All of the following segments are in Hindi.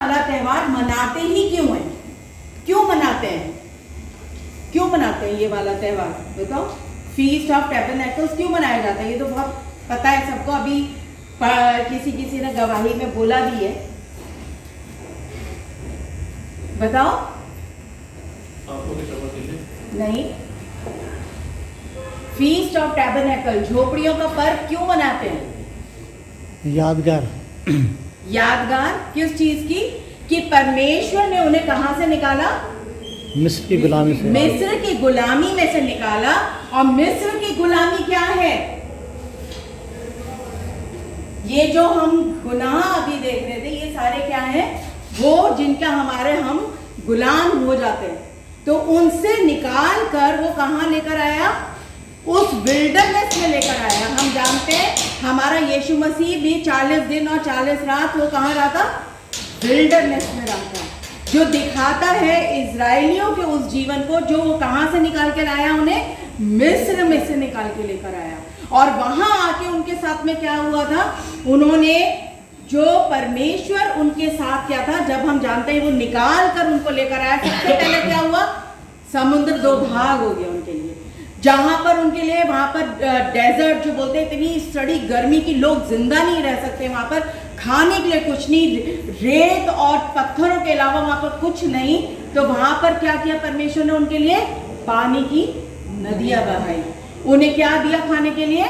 वाला त्यौहार मनाते ही क्यों है? क्यों मनाते हैं? क्यों मनाते हैं ये वाला त्यौहार? बताओ। फीस्ट ऑफ टैबरनेकल्स क्यों मनाया जाता है? ये तो बहुत पता है सबको, अभी किसी ने गवाही में बोला भी है। बताओ। नहीं। फीस्ट ऑफ टैबरनेकल, झोपड़ियों का पर्व क्यों मनाते हैं? यादगार। यादगार किस चीज की? कि परमेश्वर ने उन्हें कहां से निकाला? मिस्र की गुलामी से। मिस्र की गुलामी में से निकाला। और मिस्र की गुलामी क्या है? ये जो हम गुनाह अभी देख रहे थे, ये सारे क्या है? वो जिनका हम गुलाम हो जाते हैं, तो उनसे निकाल कर वो कहां लेकर आया? उस विल्डरनेस में लेकर आया। हम जानते हैं हमारा यीशु मसीह भी 40 दिन और 40 रात वो कहां रहा था? विल्डरनेस में रहा था। जो दिखाता है इजराइलियों के उस जीवन को, जो वो कहां से निकाल कर आया? उन्हें मिस्र में से निकाल के लेकर आया। और वहां आके उनके साथ में क्या हुआ था? उन्होंने जो परमेश्वर उनके साथ क्या था, जब हम जानते हैं वो निकाल कर उनको लेकर आया, सबसे पहले क्या हुआ? समुद्र दो भाग हो गया उनके लिए। जहां पर उनके लिए वहां पर डेजर्ट जो बोलते हैं, इतनी सड़ी गर्मी की लोग जिंदा नहीं रह सकते, वहां पर खाने के लिए कुछ नहीं, रेत और पत्थरों के अलावा वहां पर कुछ नहीं। तो वहां पर क्या किया परमेश्वर ने? उनके लिए पानी की नदियां बहाई। उन्हें क्या दिया खाने के लिए?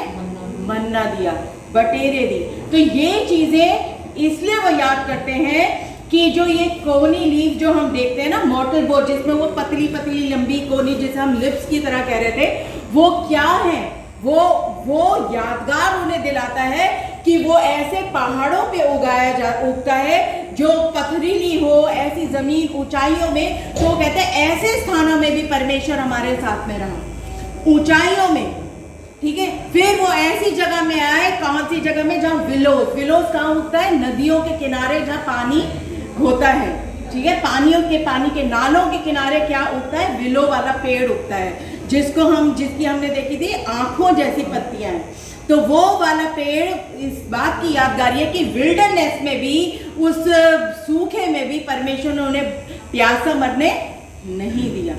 मन्ना दिया, बटेरे दी। तो ये चीजें इसलिए वो याद करते हैं कि जो ये कोनी लीफ जो हम देखते हैं ना, मॉर्टल बोर्ड, जिसमें वो पतली पतली लंबी कोनी, जिसे हम लिप्स की तरह कह रहे थे, वो क्या है? वो यादगार उन्हें दिलाता है कि वो ऐसे पहाड़ों पे उगता है जो पथरीली हो, ऐसी जमीन ऊंचाइयों में। तो कहते हैं ऐसे स्थानों में भी परमेश्वर हमारे साथ में रहा, ऊंचाइयों में। ठीक है। फिर वो ऐसी जगह में आए, कौन सी जगह में? जहाँ विलोस कहाँ उगता है? नदियों के किनारे जहाँ पानी होता है। ठीक है। पानी के नालों के किनारे क्या उगता है? विलो वाला पेड़ उगता है, जिसकी हमने देखी थी आंखों जैसी पत्तियां हैं। तो वो वाला पेड़ इस बात की यादगारी है कि विल्डरनेस में भी, उस सूखे में भी परमेश्वर ने उन्हें प्यासा मरने नहीं दिया।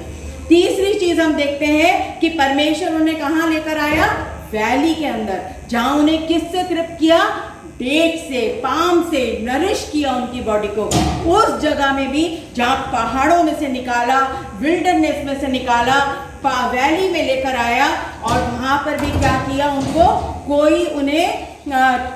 तीसरी चीज हम देखते हैं कि परमेश्वर उन्हें कहां लेकर आया? वैली के अंदर, जहां उन्हें किससे तृप्त किया? डेट से, पाम से नरिश किया उनकी बॉडी को। उस जगह में भी जहां पहाड़ों में से निकाला, विल्डरनेस में से निकाला, वैली में लेकर आया, और वहां पर भी क्या किया? उनको कोई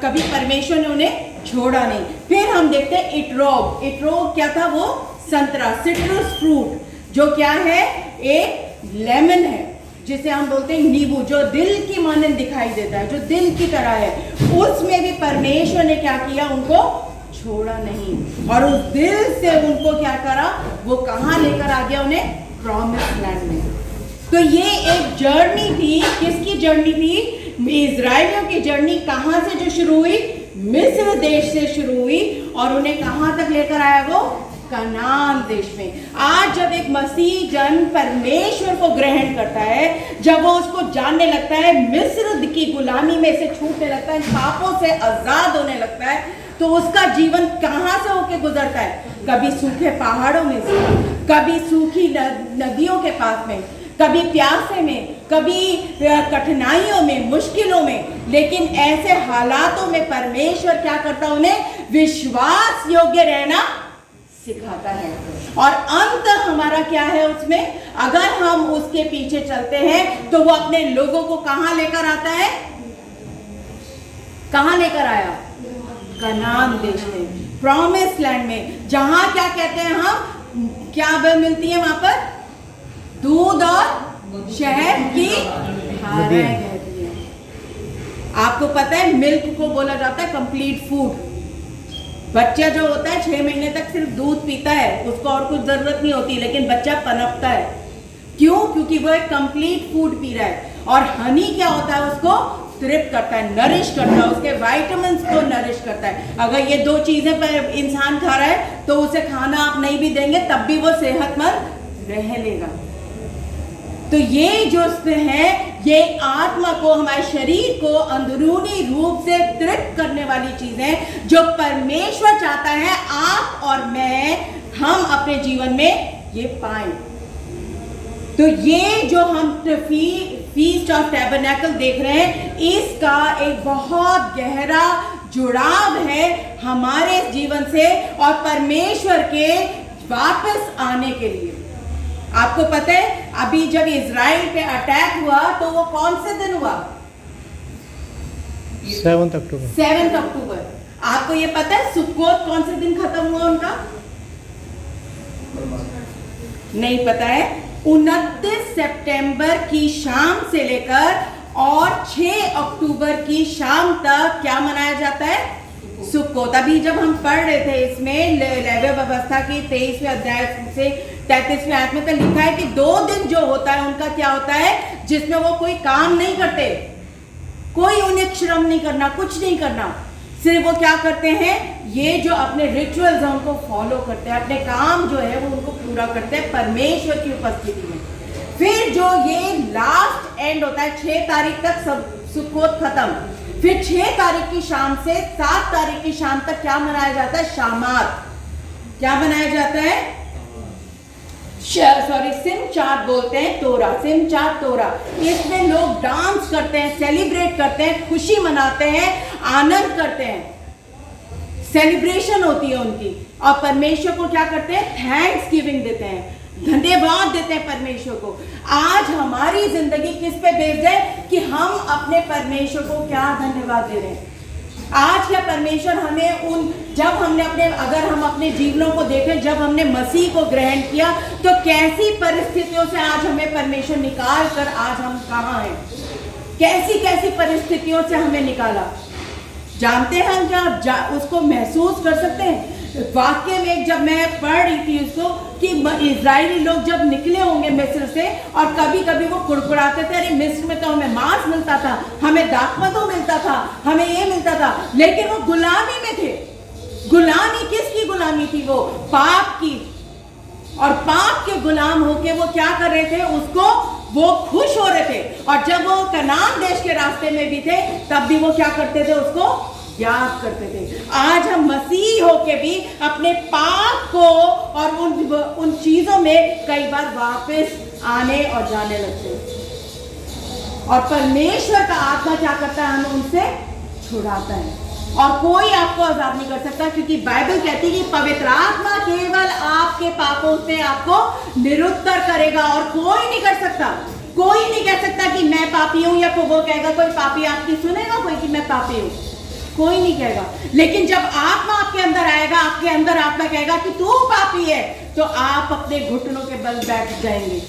कभी परमेश्वर ने उन्हें छोड़ा नहीं। फिर हम देखते हैं इट्रोग क्या था? वो संतरा, सिट्रस फ्रूट, जो क्या है? एक लेमन है, जिसे हम बोलते हैं नींबू, जो दिल की मानंद दिखाई देता है, जो दिल की तरह है। उसमें भी परमेश्वर ने क्या किया? उनको छोड़ा नहीं, और उस दिल से उनको क्या करा? वो कहां लेकर आ गया? उन्हें प्रॉमिस लैंड में। तो ये एक जर्नी थी। किसकी जर्नी थी? इजराइलियों की जर्नी। कहां से जो शुरू हुई? मिस्र देश से शुरू हुई, और उन्हें कहां तक लेकर आया? वो कनान देश में। आज जब एक मसीह जन परमेश्वर को ग्रहण करता है, जब वो उसको जानने लगता है, मिस्र की गुलामी में से छूटने लगता है, पापों से आजाद होने लगता है, तो उसका जीवन कहां से होके गुजरता है? कभी सूखे पहाड़ों में से, कभी सूखी नदियों के पास में, कभी प्यासे में, कभी कठिनाइयों में, मुश्किलों में। लेकिन ऐसे हालातों में परमेश्वर क्या करता? उन्हें विश्वास योग्य रहना सिखाता है। और अंत हमारा क्या है उसमें? अगर हम उसके पीछे चलते हैं, तो वो अपने लोगों को कहां लेकर आता है? कहां लेकर आया? कनान देश में, प्रॉमिस लैंड में, जहां क्या कहते हैं हम? क्या मिलती है वहां पर? दूध और शहद की धाराएं बहती हैं। आपको पता है मिल्क को बोला जाता है कंप्लीट फूड। बच्चा जो होता है 6 महीने तक सिर्फ दूध पीता है, उसको और कुछ जरूरत नहीं होती, लेकिन बच्चा पनपता है। क्यों? क्योंकि वो एक कंप्लीट फूड पी रहा है। और हनी क्या होता है? उसको तृप्त करता है, नरिश करता है, उसके विटामिन्स को नरिश करता है। अगर ये दो चीजें पर इंसान खा रहा है, तो उसे खाना आप नहीं भी देंगे तब भी वो सेहतमंद रह लेगा। तो ये जो है, ये आत्मा को, हमारे शरीर को अंदरूनी रूप से तृप्त करने वाली चीज है, जो परमेश्वर चाहता है आप और मैं, हम अपने जीवन में ये पाएं। तो ये जो हम फीस्ट ऑफ टैबरनेकल देख रहे हैं, इसका एक बहुत गहरा जुड़ाव है हमारे जीवन से और परमेश्वर के वापस आने के लिए। आपको पता है अभी जब इजराइल पे अटैक हुआ तो वो कौन से दिन हुआ? 7 अक्टूबर। 7 अक्टूबर। आपको ये पता है सुक्कोत कौन से दिन खत्म हुआ उनका? नहीं पता है। 29 सितंबर की शाम से लेकर और 6 अक्टूबर की शाम तक क्या मनाया जाता है? सुक्कोत। अभी जब हम पढ़ रहे थे इसमें लेवी व्यवस्था की 23वें अध्याय से 33वें आयत में तो लिखा है कि 2 दिन जो होता है उनका क्या होता है, जिसमें वो कोई काम नहीं करते, कोई उन्हें श्रम नहीं करना, कुछ नहीं करना, सिर्फ वो क्या करते हैं, ये जो अपने रिचुअल्स हैं उनको फॉलो करते हैं, अपने काम जो है वो उनको पूरा करते हैं परमेश्वर की उपस्थिति में। फिर जो ये लास्ट एंड होता है 6 तारीख तक सब सुक्कोत खत्म। फिर 6 तारीख की शाम से 7 तारीख की शाम तक क्या मनाया जाता है? शामात। क्या मनाया जाता है? सिमचात बोलते हैं, तोरा, सिमचात तोरा। इसमें लोग डांस करते हैं, सेलिब्रेट करते हैं, खुशी मनाते हैं, आनंद करते हैं, सेलिब्रेशन होती है उनकी, और परमेश्वर को क्या करते हैं? थैंक्स गिविंग देते हैं, धन्यवाद देते हैं परमेश्वर को। आज हमारी जिंदगी किस पे बेस्ड है कि हम अपने परमेश्वर को क्या धन्यवाद दे रहे हैं। आज क्या परमेश्वर हमें जब हमने अगर हम अपने जीवनों को देखें, जब हमने मसीह को ग्रहण किया तो कैसी परिस्थितियों से आज हमें परमेश्वर निकाल कर आज हम कहाँ हैं, कैसी कैसी परिस्थितियों से हमें निकाला। जानते हैं हम क्या उसको महसूस कर सकते हैं? वाक्य में जब मैं पढ़ रही थी उसको कि इजरायली लोग जब निकले होंगे मिस्र से, और कभी कभी वो कुड़कुड़ाते थे, अरे मिस्र में तो हमें मांस मिलता था, हमें दाखमधु मिलता था, हमें ये मिलता था, लेकिन वो गुलामी में थे। गुलामी किसकी गुलामी थी? वो पाप की। और पाप के गुलाम होके वो क्या कर रहे थे? उसको वो खुश हो रहे थे। और जब वो कनान देश के रास्ते में भी थे तब भी वो क्या करते थे? उसको याद करते थे। आज हम मसीह होके भी अपने पाप को और उन चीजों में कई बार वापस आने और जाने लगते हैं, और परमेश्वर का आत्मा क्या करता है? हमें उनसे छुड़ाता है, और कोई आपको आजाद नहीं कर सकता, क्योंकि बाइबल कहती है कि पवित्र आत्मा केवल आपके पापों से आपको निरुत्तर करेगा, और कोई नहीं कर सकता। कोई नहीं कह सकता कि मैं पापी हूं, या वो कहेगा कोई पापी आपकी सुनेगा कोई कि मैं पापी हूं? कोई नहीं कहेगा। लेकिन जब आत्मा आपके अंदर आएगा, आपके अंदर आत्मा कहेगा कि तू पापी है, तो आप अपने घुटनों के बल बैठ जाएंगे,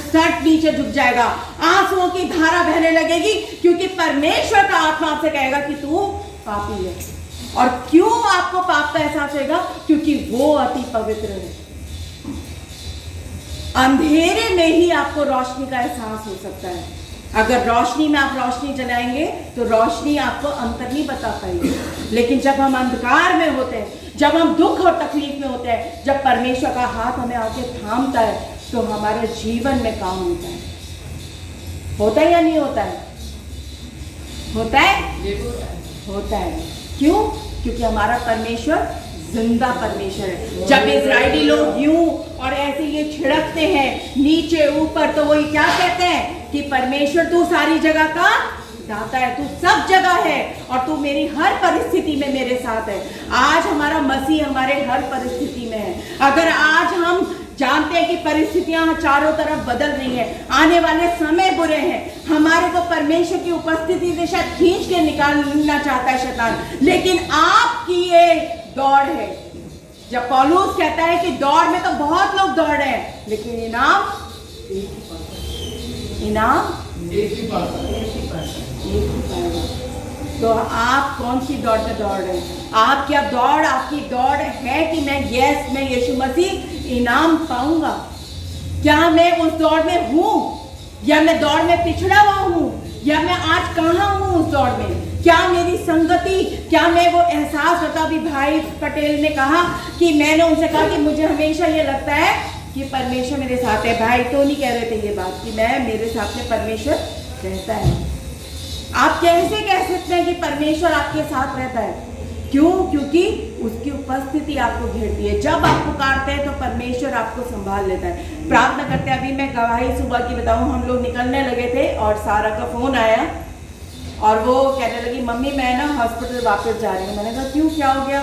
सर नीचे झुक जाएगा, आंसुओं की धारा बहने लगेगी, क्योंकि परमेश्वर का आत्मा आपसे कहेगा कि तू पापी है। और क्यों आपको पाप का एहसास होगा? क्योंकि वो अति पवित्र है। अंधेरे में ही आपको रोशनी का एहसास हो सकता है। अगर रोशनी में आप रोशनी जलाएंगे तो रोशनी आपको अंतर नहीं बता पाएगी, लेकिन जब हम अंधकार में होते हैं, जब हम दुख और तकलीफ में होते हैं, जब परमेश्वर का हाथ हमें आके थामता है, तो हमारे जीवन में काम होता है। होता है या नहीं होता है? होता है, होता है। क्यों? क्योंकि हमारा परमेश्वर जिंदा परमेश्वर है। जब इजरायली लोग यूं और ऐसे ये छिड़कते हैं नीचे ऊपर, तो वो क्या कहते हैं कि परमेश्वर तू सारी जगह का दाता है, तू सब जगह है, और तू मेरी हर परिस्थिति में मेरे साथ है। आज हमारा मसीह हमारे हर परिस्थिति में है। अगर आज हम जानते हैं कि परिस्थितियां चारों तरफ बदल रही हैं, आने वाले समय बुरे हैं, हमारे को परमेश्वर की उपस्थिति से शायद खींच के निकालना चाहता है शैतान, लेकिन आपकी ये दौड़ है। जब पौलुस कहता है कि दौड़ में तो बहुत लोग दौड़ रहे हैं, लेकिन इनाम एक ही पाएगा। तो आप कौन सी दौड़ पे दौड़ रहे हैं? आप क्या आपकी दौड़ है कि मैं यीशु मसीह इनाम पाऊंगा? क्या मैं उस दौड़ में हूं, या मैं दौड़ में पिछड़ा हुआ हूं, या मैं आज कहां हूं उस दौड़ में? क्या मेरी संगति, क्या मैं वो एहसास करता? अभी भाई पटेल ने कहा कि मैंने उनसे कहा कि मुझे हमेशा ये लगता है कि परमेश्वर मेरे साथ है। भाई तो नहीं कह रहे थे ये बात कि मैं मेरे साथ में परमेश्वर रहता है। आप कैसे कह सकते हैं कि परमेश्वर आपके साथ रहता है? क्यों? क्योंकि उसकी उपस्थिति आपको घेरती है। जब आप पुकारते हैं तो परमेश्वर आपको संभाल लेता है। प्रार्थना करते हैं। अभी मैं गवाही सुबह की बताऊं, हम लोग निकलने लगे थे और सारा का फोन आया और वो कहने लगी मम्मी मैं ना हॉस्पिटल वापस जा रही हूँ। मैंने कहा क्यों, क्या हो गया?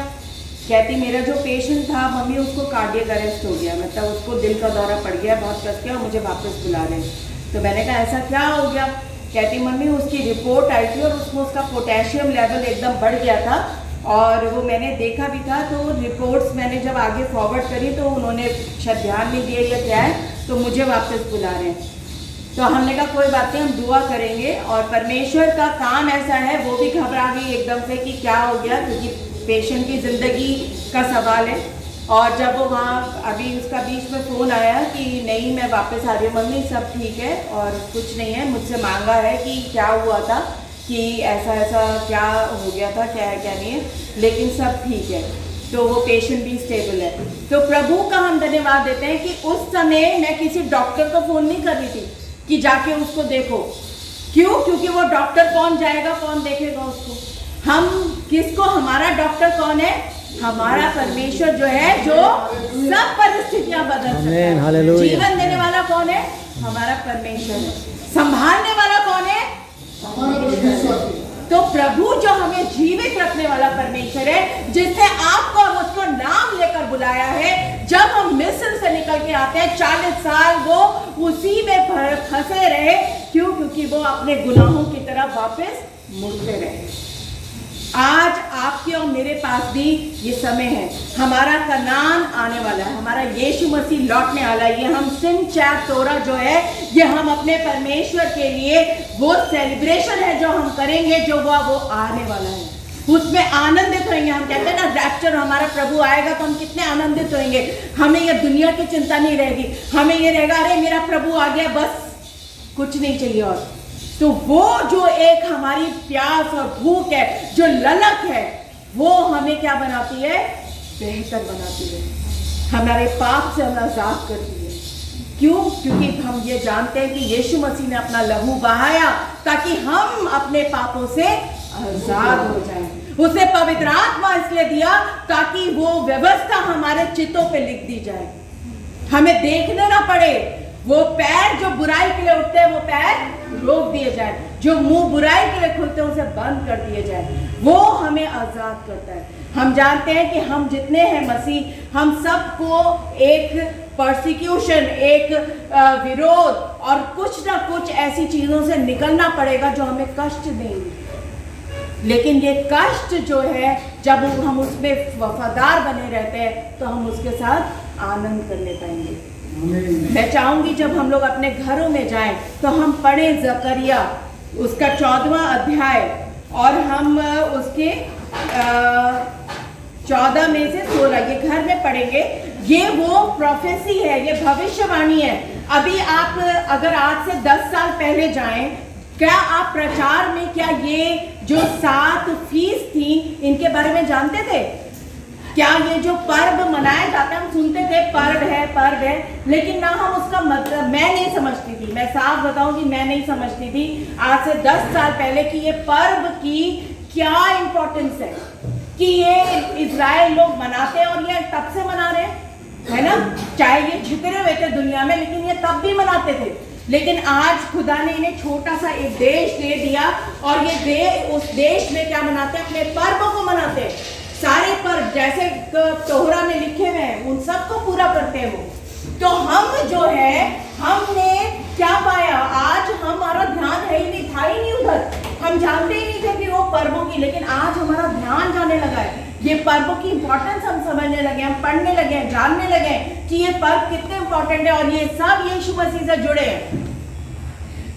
कहती मेरा जो पेशेंट था मम्मी उसको कार्डियक अरेस्ट हो गया, मतलब उसको दिल का दौरा पड़ गया बहुत कस के और मुझे वापस बुला रहे हैं। तो मैंने कहा ऐसा क्या हो गया? कहती मम्मी उसकी रिपोर्ट आई थी और उसमें उसका पोटेशियम लेवल एकदम बढ़ गया था और वो मैंने देखा भी था। तो रिपोर्ट्स मैंने जब आगे फॉरवर्ड करी तो उन्होंने शायद ध्यान नहीं दिया या क्या है, तो मुझे वापस बुला रहे हैं। तो हमने कहा कोई बात नहीं, हम दुआ करेंगे। और परमेश्वर का काम ऐसा है, वो भी घबरा गई एकदम से कि क्या हो गया, क्योंकि पेशेंट की ज़िंदगी का सवाल है। और जब वो वहाँ अभी उसका बीच में फ़ोन आया कि नहीं मैं वापस आ रही हूँ मम्मी, सब ठीक है और कुछ नहीं है, मुझसे मांगा है कि क्या हुआ था, कि ऐसा ऐसा क्या हो गया था, क्या है क्या नहीं है, लेकिन सब ठीक है। तो वो पेशेंट भी स्टेबल है। तो प्रभु का हम धन्यवाद देते हैं कि उस समय मैं किसी डॉक्टर को फ़ोन नहीं कर रही थी कि जाके उसको देखो। क्यों? क्योंकि वो डॉक्टर कौन जाएगा, कौन देखेगा उसको? हम किसको, हमारा डॉक्टर कौन है? हमारा परमेश्वर जो है, जो सब परिस्थितियां बदल सकता है। हालेलुया। जीवन देने वाला कौन है? हमारा परमेश्वर है। संभालने वाला कौन है? तो प्रभु जो हमें जीवित रखने वाला परमेश्वर है, जिसने आपको और मुझको नाम लेकर बुलाया है। जब हम मिस्र से निकल के आते हैं 40 साल वो उसी में फंसे रहे। क्यों? क्योंकि वो अपने गुनाहों की तरफ वापस मुड़ते रहे। आज आपके और मेरे पास भी ये समय है। हमारा कनान आने वाला है, हमारा यीशु मसीह लौटने वाला है। ये हम सिन चैप तोरा जो है, ये हम अपने परमेश्वर के लिए वो सेलिब्रेशन है जो हम करेंगे, जो वो आने वाला है। उसमें आनंदित होंगे। हम कहते हैं ना रैप्चर, हमारा प्रभु आएगा तो हम कितने आनंदित होंगे। हमें ये दुनिया की चिंता नहीं रहेगी। हमें ये रहेगा अरे मेरा प्रभु आ गया, बस कुछ नहीं चाहिए और। तो वो जो एक हमारी प्यास और भूख है, जो ललक है, वो हमें क्या बनाती है? बेहतर बनाती है। हमारे पाप से हमें आजाद करती है। क्यों? क्योंकि हम ये जानते हैं कि यीशु मसीह ने अपना लहू बहाया ताकि हम अपने पापों से आजाद हो जाएं। उसे पवित्र आत्मा इसलिए दिया ताकि वो व्यवस्था हमारे चित्तों पे लिख दी जाए, हमें देखने ना पड़े। वो पैर जो बुराई के लिए उठते हैं वो पैर रोक दिए जाए, जो मुंह बुराई के लिए खुलते हैं उसे बंद कर दिए जाए। वो हमें आजाद करता है। हम जानते हैं कि हम जितने हैं मसीह, हम सबको एक परसिक्यूशन, एक विरोध और कुछ ना कुछ ऐसी चीजों से निकलना पड़ेगा जो हमें कष्ट देंगे। लेकिन ये कष्ट जो है, जब हम उसमें वफादार बने रहते हैं तो हम उसके साथ आनंद करने पाएंगे। मैं चाहूंगी जब हम लोग अपने घरों में जाएं तो हम पढ़ें जकरिया उसका 14वां अध्याय और हम उसके 14 में से 16 ये घर में पढ़ेंगे। ये वो प्रोफेसी है, ये भविष्यवाणी है। अभी आप अगर आज से 10 साल पहले जाएं, क्या आप प्रचार में क्या ये जो 7 फीस थी इनके बारे में जानते थे? क्या ये जो पर्व मनाया जाता है, हम सुनते थे पर्व है, लेकिन ना हम उसका मतलब, मैं नहीं समझती थी, मैं साफ बताऊं कि मैं नहीं समझती थी आज से 10 साल पहले कि ये पर्व की क्या इंपॉर्टेंस है, कि ये इजराइल लोग मनाते हैं और ये तब से मना रहे हैं, है ना। चाहे ये छितरे हुए थे दुनिया में, लेकिन ये तब भी मनाते थे। लेकिन आज खुदा ने इन्हें छोटा सा एक देश दे दिया और ये उस देश में क्या मनाते हैं? अपने पर्वों को मनाते हैं। सारे पर्व जैसे तोहरा में लिखे हुए हैं उन सबको पूरा करते हैं वो। तो हम जो है, हमने क्या पाया? आज हमारा ध्यान है ही नहीं, था ही नहीं उधर, हम जानते ही नहीं थे कि वो पर्वों की, लेकिन आज हमारा ध्यान जाने लगा है। ये पर्वों की इंपॉर्टेंस हम समझने लगे, हम पढ़ने लगे, जानने लगे कि ये पर्व कितने इंपॉर्टेंट है और ये सब यीशु मसीह से जुड़े हैं।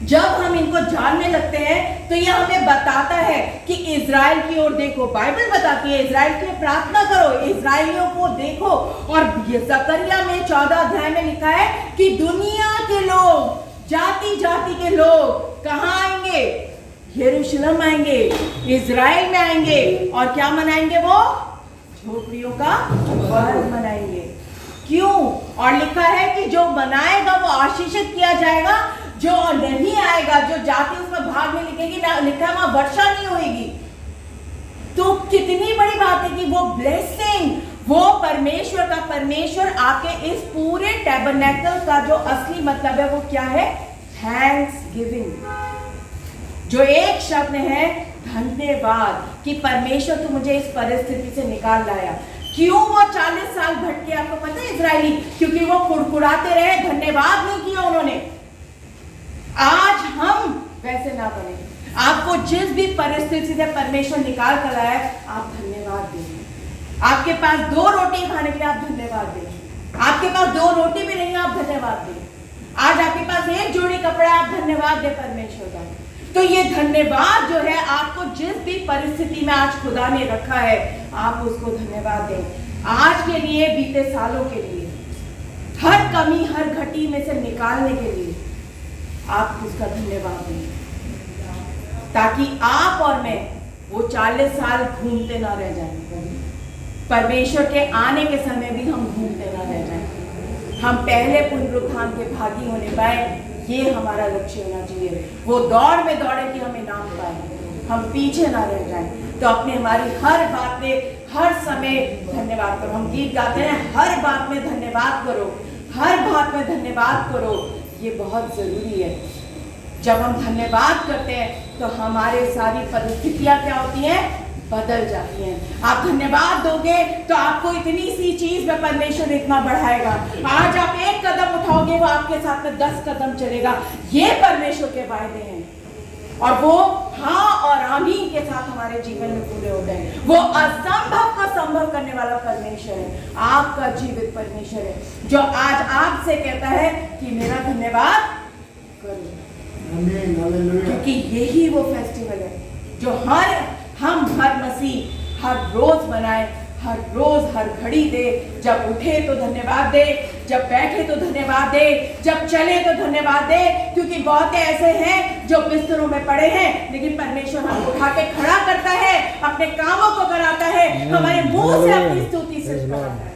जब हम इनको जानने लगते हैं तो ये हमें बताता है कि इजराइल की ओर देखो। बाइबल बताती है इजराइल की प्रार्थना करो, इजराइलियों को देखो। और जकरिया में 14 अध्याय में लिखा है कि दुनिया के लोग, जाति जाति के लोग कहाँ आएंगे? यरूशलेम आएंगे, इजराइल में आएंगे और क्या मनाएंगे? वो झोपड़ियों का पर्व मनाएंगे। क्यों? और लिखा है कि जो बनाएगा वो आशीषित किया जाएगा, जो नहीं आएगा, जो जाति उसमें भाग नहीं लिखेगी ना, लिखा है वहां वर्षा नहीं होगी। तो कितनी बड़ी बात है कि वो ब्लेसिंग, वो परमेश्वर का, परमेश्वर आपके इस पूरे टैबरनेकल का जो असली मतलब है वो क्या है? Thanks giving. जो एक शब्द है धन्यवाद, कि परमेश्वर तू मुझे इस परिस्थिति से निकाल लाया। क्यों वो 40 साल भटके, आपको पता है इजरायली? क्योंकि वो कुड़कुड़ाते रहे, धन्यवाद नहीं किया उन्होंने। आज हम वैसे ना बने। आपको जिस भी परिस्थिति से परमेश्वर निकाल कर आया है, आप धन्यवाद दें। आपके पास 2 रोटी खाने के लिए आप धन्यवाद दें। आपके पास 2 रोटी भी नहीं है, आप धन्यवाद दें। आज आपके पास 1 जोड़ी कपड़ा, आप धन्यवाद दें परमेश्वर का। तो ये धन्यवाद जो है, आपको जिस भी परिस्थिति में आज खुदा ने रखा है, आप उसको धन्यवाद दें। आज के लिए, बीते सालों के लिए, हर कमी, हर घटी में से निकालने के लिए आप उसका धन्यवाद दें, ताकि आप और मैं वो 40 साल घूमते ना रह जाएं। परमेश्वर के आने के समय भी हम घूमते ना रह जाएं। हम पहले पुनरुत्थान के भागी होने पाए, ये हमारा लक्ष्य होना चाहिए। वो दौड़ में दौड़े कि हम इनाम पाए, हम पीछे ना रह जाएं। तो अपने हमारी हर बात में, हर समय धन्यवाद करो। हम गीत गाते हैं, हर बात में धन्यवाद करो, हर बात में धन्यवाद करो। ये बहुत जरूरी है। जब हम धन्यवाद करते हैं तो हमारे सारी परिस्थितियां क्या होती हैं? बदल जाती हैं। आप धन्यवाद दोगे तो आपको इतनी सी चीज में परमेश्वर इतना बढ़ाएगा। आज आप 1 कदम उठाओगे, वो आपके साथ में 10 कदम चलेगा। ये परमेश्वर के वायदे हैं, और वो हाँ और आमीन के साथ हमारे जीवन में पूरे होते हैं। वो असंभव को संभव करने वाला परमेश्वर है, आपका जीवित परमेश्वर है, जो आज आपसे कहता है कि मेरा धन्यवाद करो। क्योंकि यही वो फेस्टिवल है जो हम हर मसीह हर रोज मनाए, हर रोज हर घड़ी दे। जब उठे तो धन्यवाद दे, जब बैठे तो धन्यवाद दे, जब चले तो धन्यवाद दे। क्योंकि बहुत ऐसे हैं जो बिस्तरों में पड़े हैं, लेकिन परमेश्वर हमको उठा के खड़ा करता है, अपने कामों को कराता है, हमारे मुंह से अपनी स्तुति से कराता है।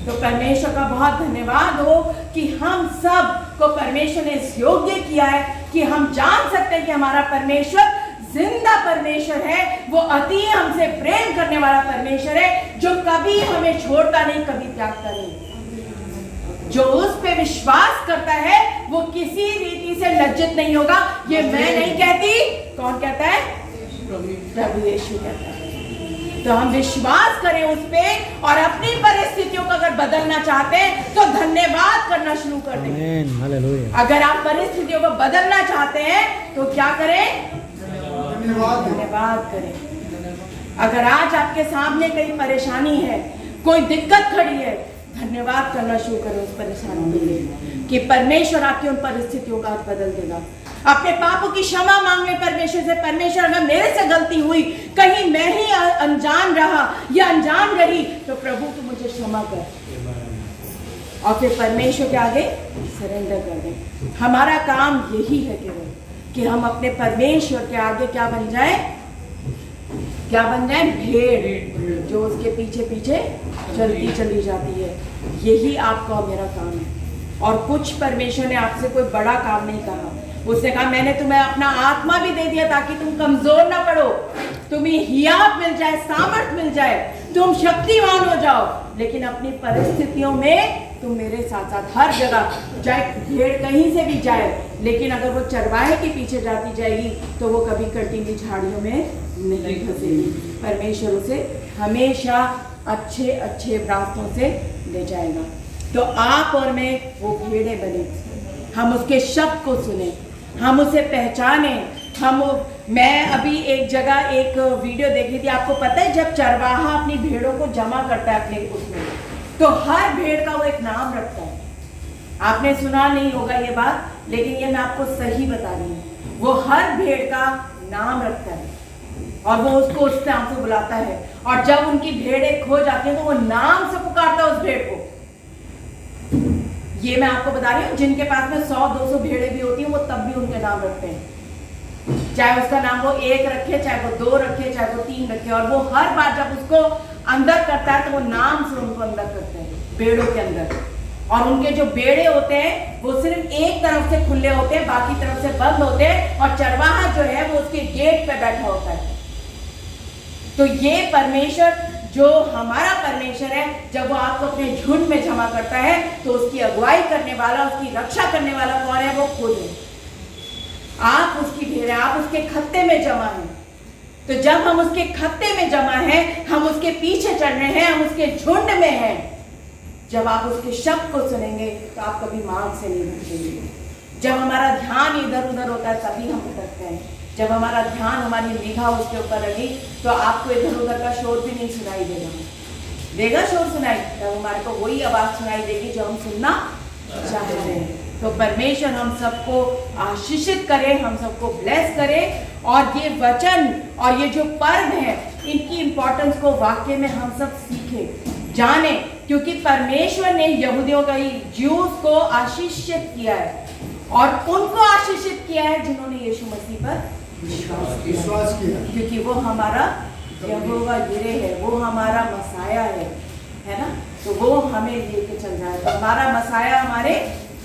तो परमेश्वर का बहुत धन्यवाद हो कि हम सब को परमेश्वर ने इस योग्य किया है कि हम जान सकते हैं कि हमारा परमेश्वर जिंदा परमेश्वर है। वो अति हमसे प्रेम करने वाला परमेश्वर है, जो कभी हमें छोड़ता नहीं, कभी त्यागता नहीं। जो उस पे विश्वास करता है वो किसी रीति से लज्जित नहीं होगा। ये मैं नहीं कहती, कौन कहता है? प्रभु यीशु कहता है। तो हम विश्वास करें उस पे, और अपनी परिस्थितियों को अगर बदलना चाहते हैं तो धन्यवाद करना शुरू कर दें। अगर आप परिस्थितियों को बदलना चाहते हैं तो क्या करें? धन्यवाद करें। अगर आज आपके सामने कहीं परेशानी है, कोई दिक्कत खड़ी है, धन्यवाद करना शुरू करें उस परेशानी के लिए कि परमेश्वर आपकी उन परिस्थितियों का बदल देगा। अपने पापों की क्षमा मांग ले परमेश्वर से। परमेश्वर, अगर मेरे से गलती हुई, कहीं मैं ही अनजान रहा या अनजान रही, तो प्रभु तू मुझे क्षमा कर। और फिर परमेश्वर के आगे सरेंडर कर दें। हमारा काम यही है केवल कि हम अपने परमेश्वर के आगे क्या बन जाए? क्या बन जाए? भेड़ जो उसके पीछे पीछे चलती चली जाती है। यही आपका और मेरा काम है। और कुछ परमेश्वर ने आपसे कोई बड़ा काम नहीं कहा। उसने कहा मैंने तुम्हें अपना आत्मा भी दे दिया ताकि तुम कमजोर ना पड़ो, तुम्हें हियात मिल जाए, सामर्थ मिल जाए, तुम शक्तिवान हो जाओ। लेकिन अपनी परिस्थितियों में तुम मेरे साथ साथ हर जगह, चाहे भेड़ कहीं से भी जाए, लेकिन अगर वो चरवाहे के पीछे जाती जाएगी तो वो कभी कटीली झाड़ियों में नहीं फंसेगी। परमेश्वर उसे हमेशा अच्छे अच्छे रास्तों से ले जाएगा। तो आप और मैं वो भेड़ें बने, हम उसके शब्द को सुने, हम उसे पहचाने। मैं अभी एक जगह एक वीडियो देख रही थी, आपको पता है जब चरवाहा अपनी भेड़ों को जमा करता है अपने उसमें, तो हर भेड़ का वो एक नाम रखता है। आपने सुना नहीं होगा ये बात, लेकिन ये मैं आपको सही बता रही हूँ। वो हर भेड़ का नाम रखता है और वो उसको उस नाम से बुलाता है। और जब उनकी भेड़ें खो जाती हैं तो वो नाम से पुकारता है उस भेड़ को। ये मैं आपको बता रही हूँ, जिनके पास में 100-200 भेड़ें भी होती हैं, वो तब भी उनके नाम रखते हैं। चाहे उसका नाम वो 1 रखे, चाहे वो 2 रखे, चाहे वो 3 रखे। और वो हर बार जब उसको अंदर करता है तो वो नाम से उनको अंदर करते हैं, बेड़ों के अंदर। और उनके जो बेड़े होते हैं वो सिर्फ एक तरफ से खुले होते हैं, बाकी तरफ से बंद होते हैं, और चरवाहा जो है वो उसके गेट पे बैठा होता है। तो ये परमेश्वर जो हमारा परमेश्वर है, जब वो आपको अपने झुंड में जमा करता है तो उसकी अगुवाई करने वाला, उसकी रक्षा करने वाला कौन है? वो खुद है। आप उसकी भेड़ है, आप उसके खत्ते में जमा है। तो जब हम उसके खत्ते में जमा हैं, हम उसके पीछे चल रहे हैं, हम उसके झुंड में हैं, जब आप उसके शब्द को सुनेंगे तो आप कभी मार्ग से नहीं भटकेंगे। जब हमारा ध्यान इधर उधर होता है तभी हम भटकते हैं। जब हमारा ध्यान, हमारी निगाह उसके ऊपर रही तो आपको इधर उधर का शोर भी नहीं सुनाई देगा शोर सुनाई, तब हमारे को वही आवाज सुनाई देगी जो हम सुनना चाह रहे हैं। तो परमेश्वर हम सबको आशीषित करे, हम सबको ब्लेस करे, और ये वचन और ये जो पर्व है इनकी इंपॉर्टेंस को वाकई में हम सब सीखे, जाने, क्योंकि परमेश्वर ने यहूदियों का, ज्यूज को आशीषित किया है, और उनको आशीषित किया है जिन्होंने यीशु मसीह पर विश्वास किया, क्योंकि वो हमारा यहोवा यिरे है, वो हमारा मसाया है ना। तो वो हमें लेके चल रहा है, तो हमारा मसाया हमारे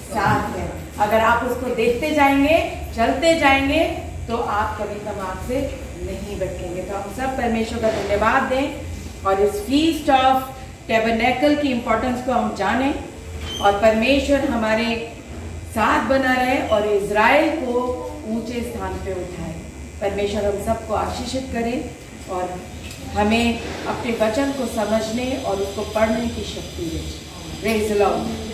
साथ है। अगर आप उसको देखते जाएंगे, चलते जाएंगे, तो आप कभी तमाम से नहीं भटकेंगे। तो हम सब परमेश्वर का धन्यवाद दें और इस फीस्ट ऑफ टैबरनेकल की इंपॉर्टेंस को हम जानें, और परमेश्वर हमारे साथ बना रहे और इज़राइल को ऊंचे स्थान पे उठाए। परमेश्वर हम सबको आशीषित करे और हमें अपने वचन को समझने और उसको पढ़ने की शक्ति दे। Praise the Lord.